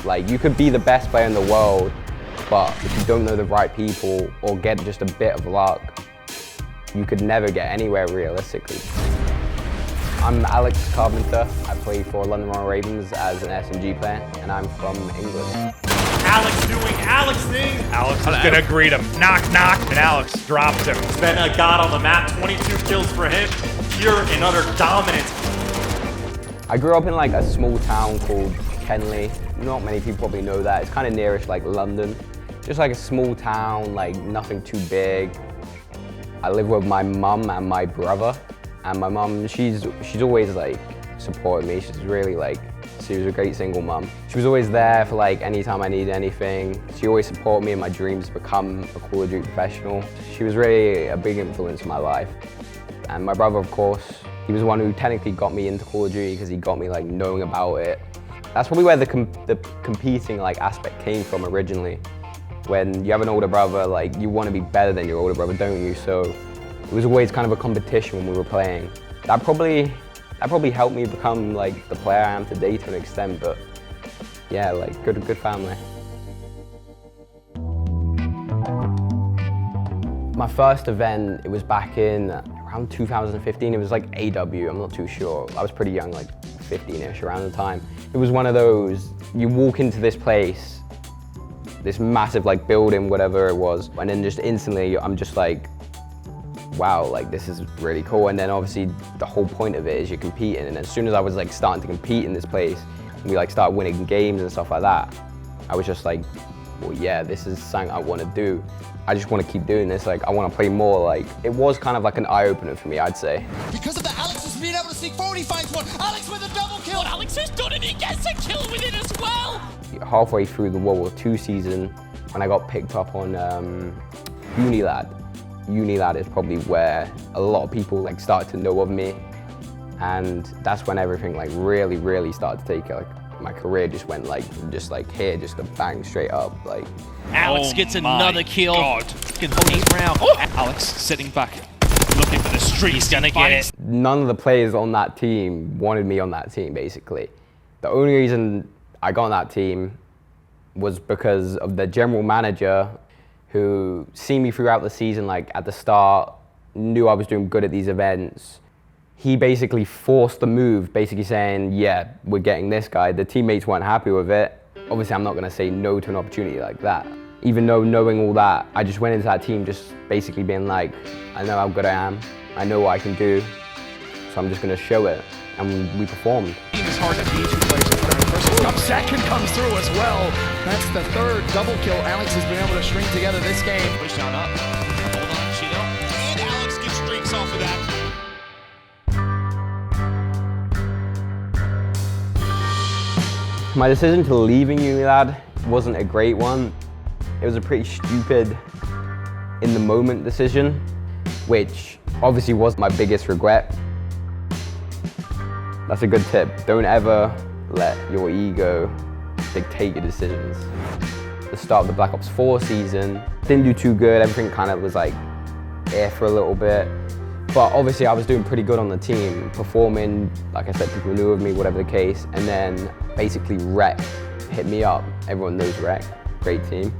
Like, you could be the best player in the world, but if you don't know the right people or get just a bit of luck, you could never get anywhere realistically. I'm Alexx Carpenter. I play for London Royal Ravens as an SMG player, and I'm from England. Alexx doing Alexx thing. Alexx is gonna greet him. Knock, knock, and Alexx drops him. He's been a god on the map. 22 kills for him. Pure and utter dominance. I grew up in like a small town called Kenley. Not many people probably know that. It's kind of nearish like London. Just like a small town, like nothing too big. I live with my mum and my brother. And my mum, she's always like supported me. She's really like, she was a great single mum. She was always there for like anytime I needed anything. She always supported me in my dreams to become a Call of Duty professional. She was really a big influence in my life. And my brother, of course, he was the one who technically got me into Call of Duty because he got me like knowing about it. That's probably where the competing like aspect came from originally. When you have an older brother, like you want to be better than your older brother, don't you? So it was always kind of a competition when we were playing. That probably helped me become like the player I am today to an extent, but yeah, like good family. My first event, it was back in around 2015. It was like AW, I'm not too sure. I was pretty young, like 15-ish around the time. It was one of those, you walk into this place, this massive like building, whatever it was, and then just instantly I'm just like, wow, like this is really cool. And then obviously the whole point of it is you're competing. And as soon as I was like starting to compete in this place, and we like start winning games and stuff like that, I was just like, well, yeah, this is something I want to do. I just want to keep doing this. Like, I want to play more. Like, it was kind of like an eye-opener for me, I'd say. Because of the Alexx just being able to sneak forward, he finds one. Alexx with a double kill. What Alexx has done, and he gets a kill with it as well. Halfway through the World War II season, when I got picked up on Unilad. Unilad is probably where a lot of people like started to know of me, and that's when everything like really started to take like my career just went like just a bang straight up. Like Alexx gets another kill. Can 8 round. Oh. Alexx sitting back, looking for the streak. He's gonna get it. None of the players on that team wanted me on that team. Basically, the only reason I got on that team was because of the general manager, who seen me throughout the season, like at the start, knew I was doing good at these events. He basically forced the move, basically saying, yeah, we're getting this guy. The teammates weren't happy with it. Obviously, I'm not gonna say no to an opportunity like that. Even though knowing all that, I just went into that team just basically being like, I know how good I am, I know what I can do, so I'm just gonna show it. And we performed. It's hard to beat two players in front of person. Second comes through as well. That's the third double kill Alexx has been able to string together this game. Push on up. Hold on, Chino. And Alexx gets streaks off of that. My decision to leaving Unilad wasn't a great one. It was a pretty stupid, in the moment decision, which obviously was my biggest regret. That's a good tip. Don't ever let your ego dictate your decisions. The start of the Black Ops 4 season, didn't do too good. Everything kind of was like air for a little bit. But obviously I was doing pretty good on the team, performing, like I said, people knew of me, whatever the case. And then basically Røkkr hit me up. Everyone knows Røkkr, great team,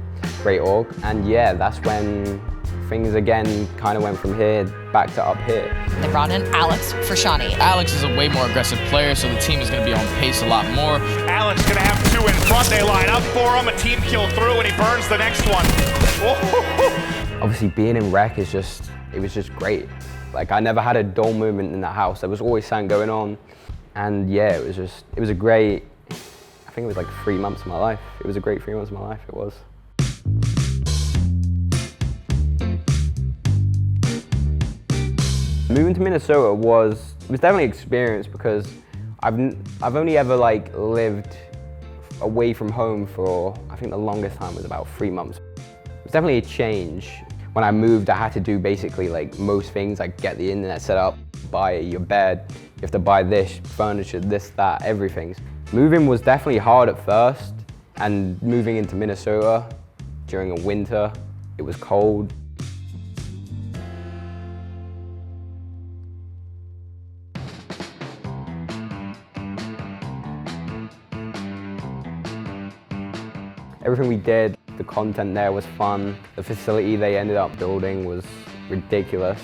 great org. And yeah, that's when things again kind of went from here back to up here. They brought in Alexx for Seany. Alexx is a way more aggressive player, so the team is going to be on pace a lot more. Alexx gonna have 2 in front. They line up for him. A team kill through, and he burns the next one. Obviously being in Røkkr is just, it was just great. Like I never had a dull moment in that house. There was always something going on. And yeah, it was a great, I think it was like 3 months of my life. It was a great 3 months of my life, it was. Moving to Minnesota was definitely an experience because I've only ever like lived away from home for, I think the longest time was about 3 months. It was definitely a change. When I moved, I had to do basically like most things, like get the internet set up, buy your bed, you have to buy this, furniture, this, that, everything. Moving was definitely hard at first, and moving into Minnesota during a winter, it was cold. Everything we did, the content there was fun. The facility they ended up building was ridiculous.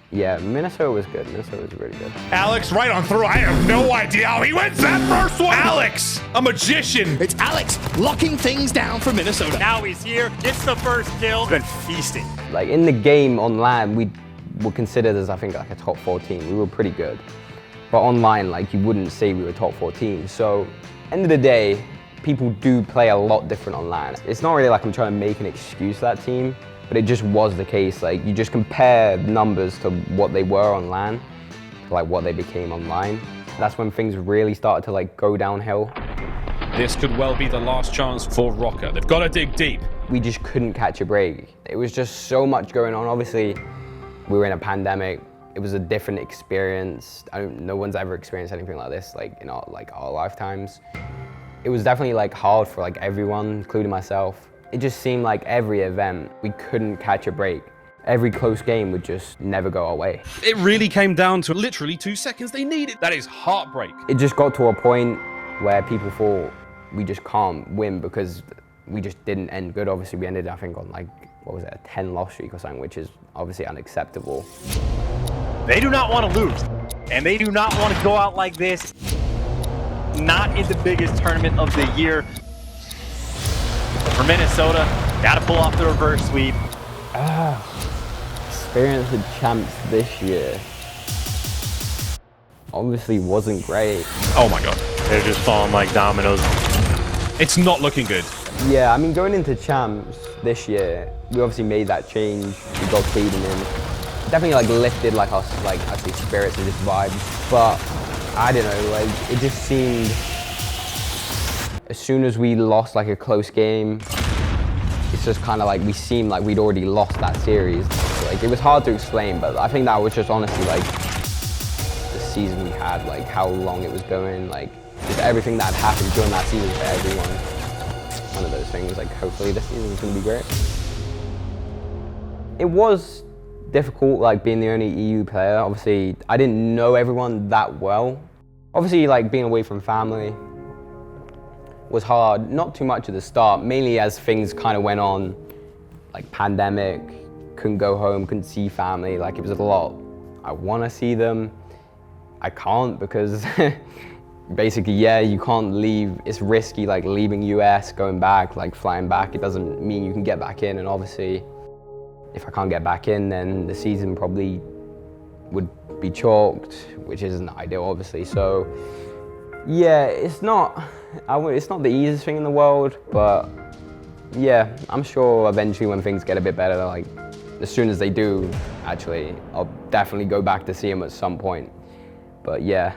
Yeah, Minnesota was good. Minnesota was really good. Alexx right on through. I have no idea how he wins that first one. Alexx, a magician. It's Alexx locking things down for Minnesota. Now he's here, gets the first kill. Been feasting. Like in the game on LAN, we were considered as I think like a top 4 team. We were pretty good. But online, like you wouldn't say we were top 4 team. So end of the day, people do play a lot different on LAN. It's not really like I'm trying to make an excuse for that team, but it just was the case. Like you just compare numbers to what they were on LAN to like what they became online. That's when things really started to like go downhill. This could well be the last chance for Røkkr. They've got to dig deep. We just couldn't catch a break. It was just so much going on. Obviously, we were in a pandemic. It was a different experience. No one's ever experienced anything like this, like in our lifetimes. It was definitely like hard for like everyone, including myself. It just seemed like every event, we couldn't catch a break. Every close game would just never go our way. It really came down to literally 2 seconds they needed. That is heartbreak. It just got to a point where people thought we just can't win because we just didn't end good. Obviously, we ended, I think, on like, what was it, a 10-loss streak or something, which is obviously unacceptable. They do not want to lose, and they do not want to go out like this. Not in the biggest tournament of the year. For Minnesota, gotta pull off the reverse sweep. Experience with champs this year obviously wasn't great. Oh my God. They're just falling like dominoes. It's not looking good. Yeah, I mean, going into champs this year, we obviously made that change. We got Caden in. Definitely like lifted like our actually spirits and just vibes. But I don't know, like it just seemed as soon as we lost like a close game, it's just kind of like we seemed like we'd already lost that series. Like it was hard to explain, but I think that was just honestly like the season we had, like how long it was going, like just everything that had happened during that season for everyone. One of those things, like hopefully this season is gonna be great. It was difficult, like being the only EU player. Obviously, I didn't know everyone that well. Obviously, like being away from family was hard. Not too much at the start, mainly as things kind of went on, like pandemic, couldn't go home, couldn't see family. Like it was a lot. I want to see them. I can't because basically, yeah, you can't leave. It's risky, like leaving US, going back, like flying back. It doesn't mean you can get back in, and obviously, if I can't get back in, then the season probably would be chalked, which isn't ideal, obviously. So, yeah, it's not the easiest thing in the world, but yeah, I'm sure eventually when things get a bit better, like as soon as they do, actually, I'll definitely go back to see him at some point. But yeah.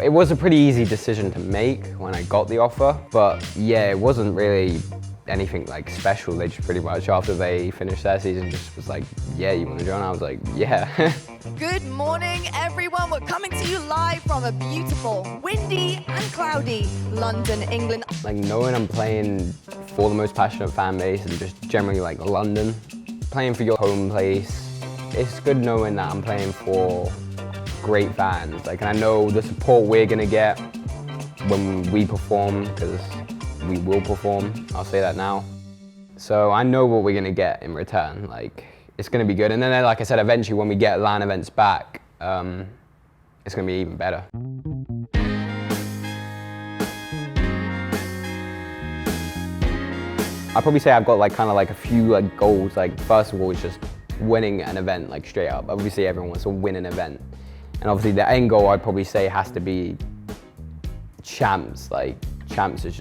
It was a pretty easy decision to make when I got the offer, but yeah, it wasn't really anything like special. They just pretty much, after they finished their season, just was like, yeah, you want to join? I was like, yeah. Good morning, everyone. We're coming to you live from a beautiful, windy and cloudy London, England. Like knowing I'm playing for the most passionate fan base and just generally like London, playing for your home place, it's good knowing that I'm playing for great fans. Like, and I know the support we're gonna get when we perform, because we will perform, I'll say that now. So I know what we're gonna get in return. Like, it's gonna be good. And then, like I said, eventually when we get LAN events back, it's gonna be even better. I'd probably say I've got like kind of like a few like goals. Like first of all, it's just winning an event like straight up. Obviously everyone wants to win an event. And obviously the end goal I'd probably say has to be champs. Like champs is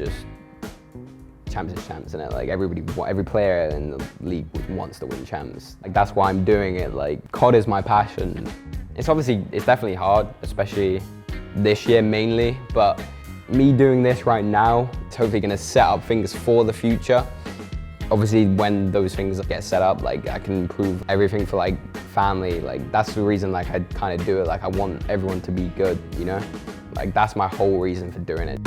champs, isn't it? Like every player in the league wants to win champs. Like that's why I'm doing it. Like COD is my passion. It's definitely hard, especially this year mainly, but me doing this right now, it's hopefully gonna set up things for the future. Obviously when those things get set up, like I can improve everything for like family. Like that's the reason like I kind of do it. Like I want everyone to be good, you know? Like that's my whole reason for doing it.